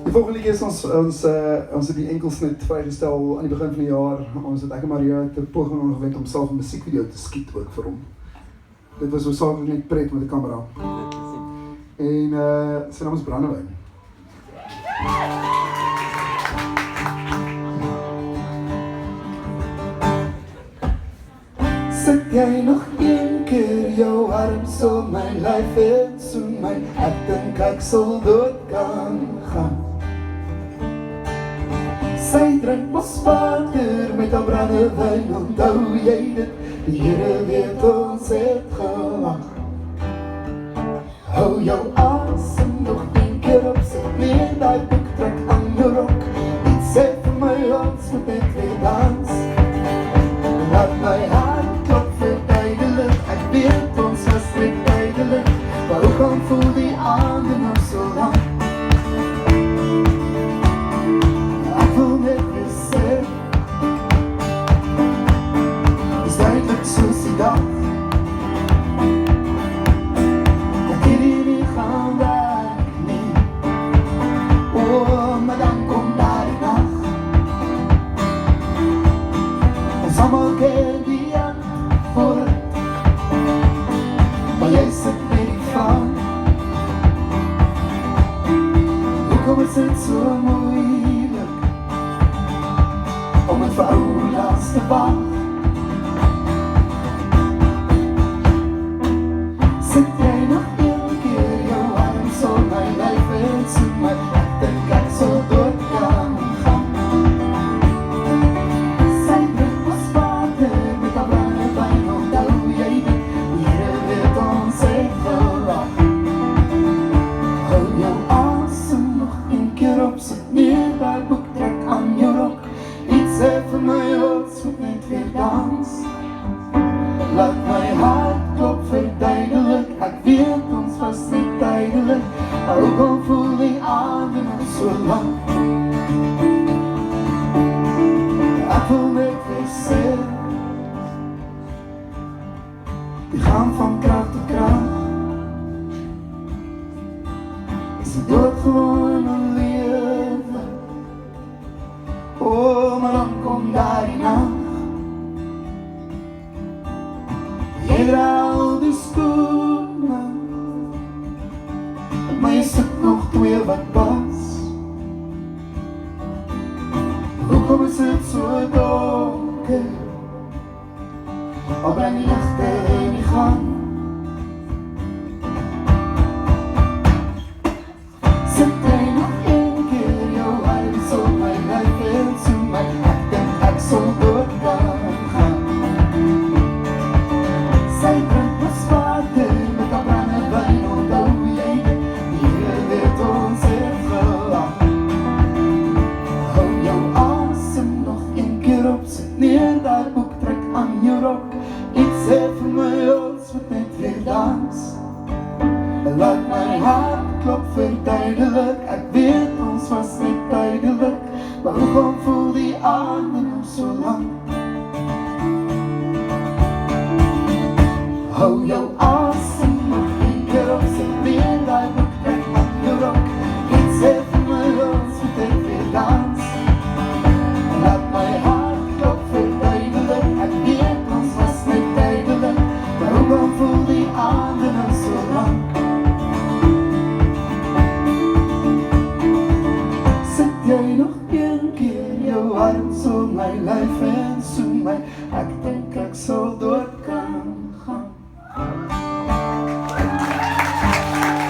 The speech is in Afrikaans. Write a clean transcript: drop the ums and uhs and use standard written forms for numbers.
Die volgende keer is ons het die enkelsnit vrygestel aan die begin van die jaar. Ons het ek en Maria het 'n poging aangewend om self 'n musiekvideo te skiet ook vir hom. Dit was hoofsaaklik net pret met 'n kamera. En sy naam is Brandewyn. Sit jy nog een keer jou arms om my lyf en soen my, ek dink ek sal dood kan gaan. Sy drink mos water met haar brandewyn, onthou jy dit, die Here weet ons het gewag. Hou jou asem nog een keer op, sit neer daai boek, trek aan jou rok, iets sê vir my, ons moet net weer dans. Laat my hart klop verduidelik, ek weet ons was net duidelik, maar hoekom voel die aande nou so lang? Ek wil net weer sê, is duidelik soos die dag, dat hierdie nie gaan werk nie. Oh, maar dan kom daar die nacht, ons allemaal ken die antwoord, maar jy sit met die vraag, hoekom is dit so moeilik om het vir ou laas te wag? Sit jy nog een keer jou arms om my lyf en soek my, ek dink ek sal dood kan gaan. Sy drink mos water met haar brandewyn, onthou jy dit, die Here weet ons het gewag. Hou jou asem nog een keer op, sit neer daai boek, trek aan jou rok, iets sê vir my, ons moet net weer dans. Laat my hart klop verduidelik, ek weet ons was net duidelik, maar hoekom voel die aande nou so lang? Ek wil net weer sê, die gaan van krag tot krag, is die dood gewoon een lewe. Oh, maar dan kom daar die nacht, jy dra al die skoene, maar jy sit nog twee wat pas. Hoekom is dit so donker, al breng die lichte in die gang? Sit jy nog een keer jou arms om my lyf en soen my, ek dink ek sal dood kan gaan. Sy drink mos water met haar brandewyn, onthou jy dit, die Here weet ons het gewag. Hou jou asem nog een keer op, sit neer daai boek, trek aan jou rok, iets sê vir my, ons moet net weer dans. Laat my hart klop verduidelik, ek weet ons was net duidelik, maar hoekom voel die aande nou so lang? Hou jou asem nog een keer op, sit neer daai boek, trek aan jou rok, iets sê vir my, ons moet net weer dans. Laat my hart klop verduidelik, ek weet ons was net duidelik, maar hoekom voel die aande nou so lang? Sit jy nog een keer jou arms om my lyf en soen